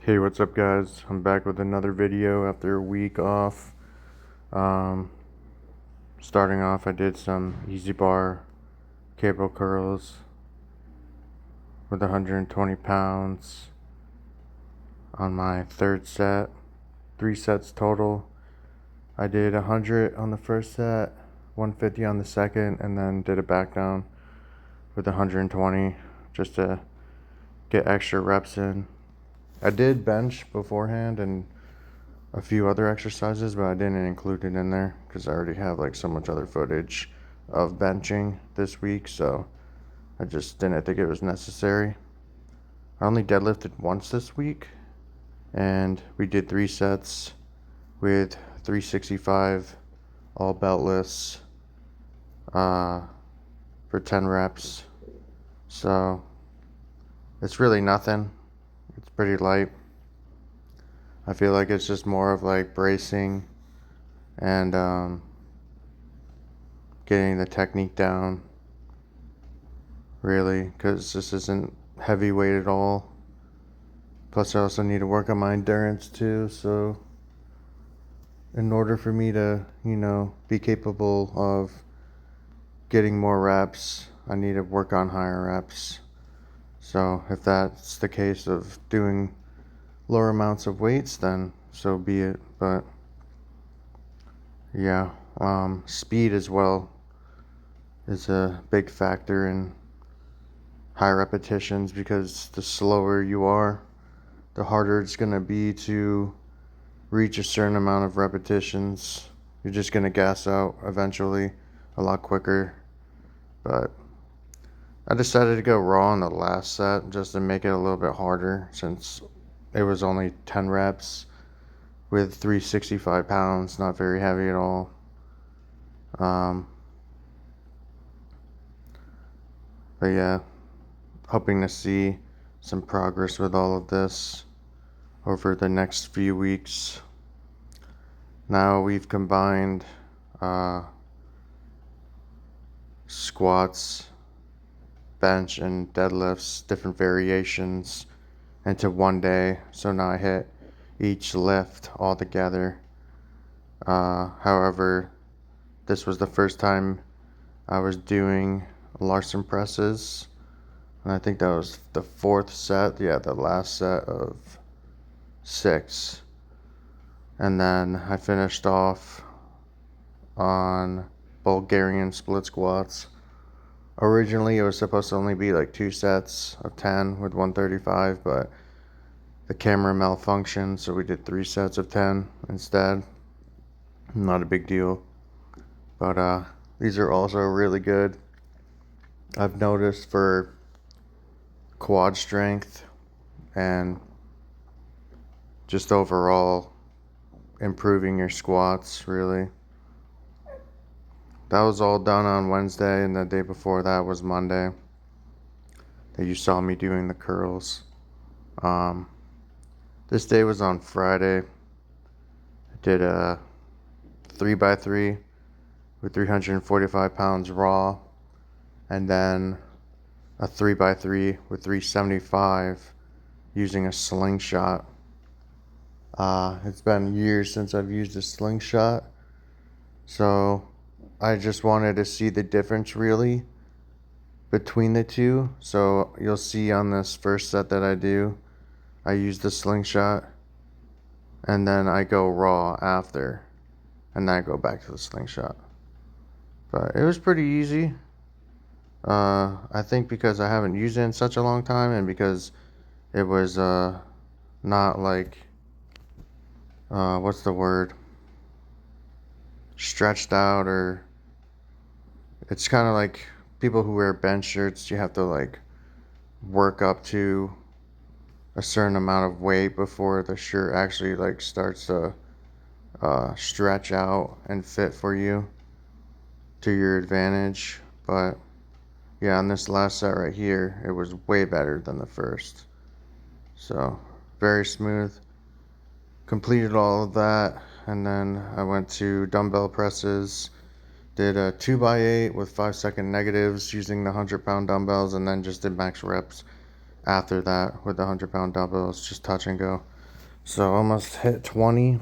Hey, what's up, guys? I'm back with another video after a week off. Um, Starting off, I did some easy bar cable curls with 120 pounds on my third set. 3 sets total. I did 100 on the first set, 150 on the second, and then did a back down with 120 just to get extra reps in. I did bench beforehand and a few other exercises, but I didn't include it in there because I already have like so much other footage of benching this week, so I just didn't think it was necessary. I only deadlifted once this week, and we did 3 sets with 365 all beltless for 10 reps. So it's really nothing. It's pretty light. I feel like it's just more of like bracing and getting the technique down, really, because this isn't heavyweight at all. Plus I also need to work on my endurance too, so in order for me to, be capable of getting more reps, I need to work on higher reps. So if that's the case of doing lower amounts of weights, then so be it. But yeah, speed as well is a big factor in high repetitions, because the slower you are, the harder it's going to be to reach a certain amount of repetitions. You're just going to gas out eventually a lot quicker. But I decided to go raw in the last set just to make it a little bit harder, since it was only 10 reps with 365 pounds, not very heavy at all. But yeah, hoping to see some progress with all of this over the next few weeks. Now we've combined squats, bench, and deadlifts, different variations, into one day. So now I hit each lift all together. However, this was the first time I was doing Larson presses, and I think that was the 4th set. Yeah, the last set of 6. And then I finished off on Bulgarian split squats. Originally, it was supposed to only be like 2 sets of 10 with 135, but the camera malfunctioned, so we did 3 sets of 10 instead. Not a big deal. But these are also really good. I've noticed for quad strength and just overall improving your squats, really. That was all done on Wednesday, and the day before that was Monday that you saw me doing the curls. This day was on Friday. I did a 3x3 with 345 pounds raw, and then a 3x3 with 375 using a slingshot. It's been years since I've used a slingshot, so I just wanted to see the difference really between the two. So you'll see on this first set that I do, I use the slingshot, and then I go raw after, and then I go back to the slingshot. But it was pretty easy. I think because I haven't used it in such a long time, and because it was not like what's the word, stretched out, or it's kind of like people who wear bench shirts. You have to like work up to a certain amount of weight before the shirt actually like starts to stretch out and fit for you to your advantage. But yeah, on this last set right here, it was way better than the first. So very smooth. Completed all of that, and then I went to dumbbell presses. Did a 2x8 with 5-second negatives using the 100-pound dumbbells, and then just did max reps after that with the 100-pound dumbbells, just touch and go. So almost hit 20.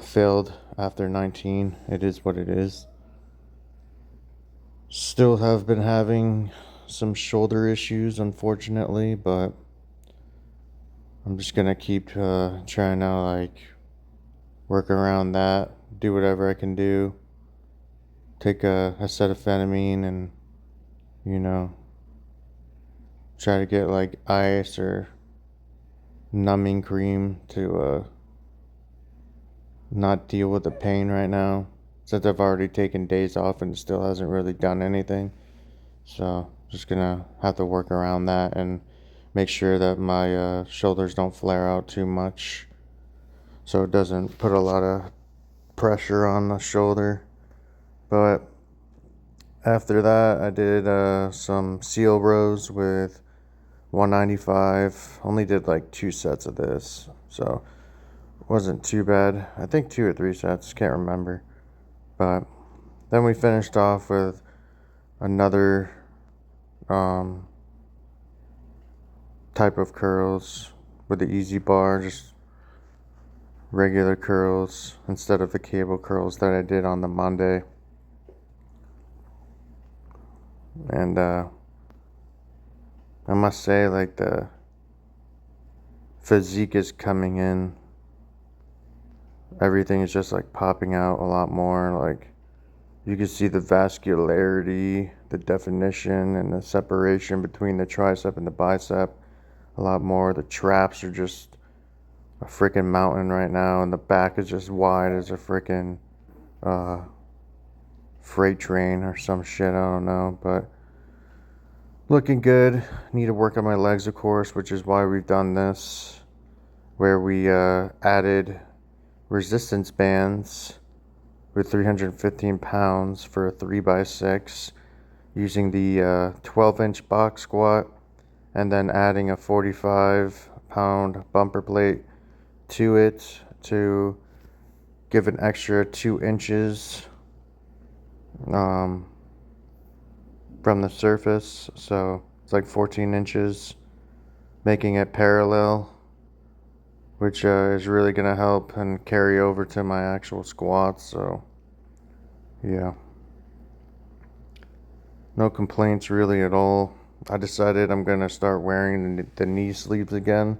Failed after 19. It is what it is. Still have been having some shoulder issues, unfortunately, but I'm just gonna keep trying to work around that, do whatever I can do, take a acetaminophen and, you know, try to get ice or numbing cream to not deal with the pain right now, since I've already taken days off and it still hasn't really done anything. So just gonna have to work around that and make sure that my shoulders don't flare out too much, so it doesn't put a lot of pressure on the shoulder. But after that, I did some seal rows with 195. Only did 2 sets of this, so it wasn't too bad. I think 2 or 3 sets, can't remember. But then we finished off with another type of curls with the easy bar, just regular curls instead of the cable curls that I did on the Monday. And I must say, the physique is coming in. Everything is just popping out a lot more. You can see the vascularity, the definition, and the separation between the tricep and the bicep a lot more. The traps are just a freaking mountain right now, and the back is just wide as a freaking freight train or some shit. I don't know, but looking good. Need to work on my legs, of course, which is why we've done this, where we added resistance bands with 315 pounds for a 3x6 using the 12-inch box squat, and then adding a 45-pound bumper plate to it to give an extra 2 inches from the surface. So it's 14 inches, making it parallel, which is really going to help and carry over to my actual squats. So yeah, no complaints really at all. I decided I'm going to start wearing the knee sleeves again,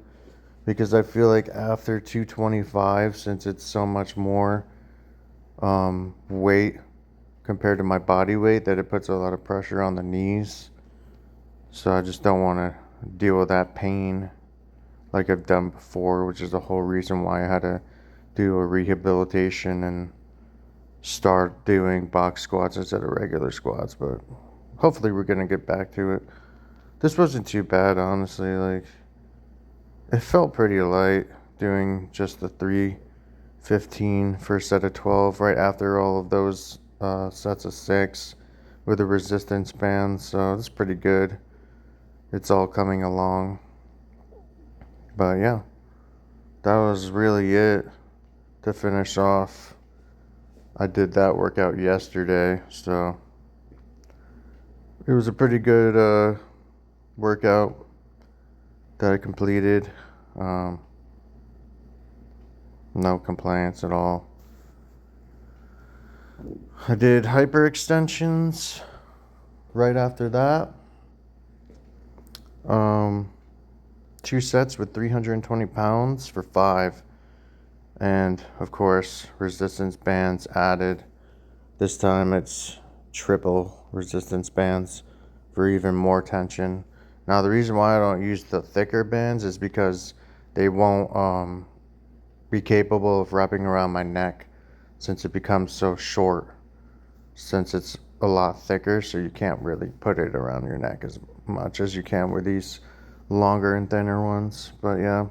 because I feel like after 225, since it's so much more weight compared to my body weight, that it puts a lot of pressure on the knees. So I just don't want to deal with that pain like I've done before, which is the whole reason why I had to do a rehabilitation and start doing box squats instead of regular squats. But hopefully we're going to get back to it. This wasn't too bad, honestly. It felt pretty light doing just the 315 for a set of 12 right after all of those sets of 6 with the resistance bands. So it's pretty good. It's all coming along. But yeah, that was really it to finish off. I did that workout yesterday, so it was a pretty good workout that I completed. No complaints at all. I did hyperextensions right after that. 2 sets with 320 pounds for 5. And of course, resistance bands added. This time it's triple resistance bands for even more tension. Now, the reason why I don't use the thicker bands is because they won't be capable of wrapping around my neck, since it becomes so short, since it's a lot thicker, so you can't really put it around your neck as much as you can with these longer and thinner ones. But yeah,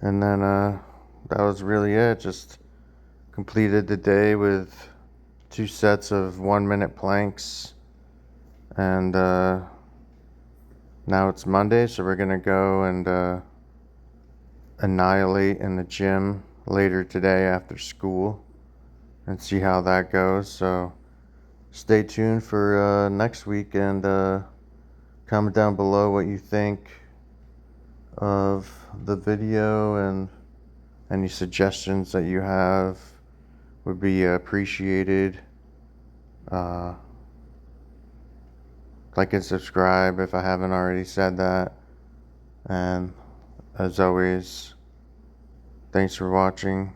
and then that was really it. Just completed the day with 2 sets of 1-minute planks, and now it's Monday, so we're gonna go and annihilate in the gym later today after school and see how that goes. So stay tuned for next week, and comment down below what you think of the video, and any suggestions that you have would be appreciated. Like and subscribe if I haven't already said that. And as always, thanks for watching.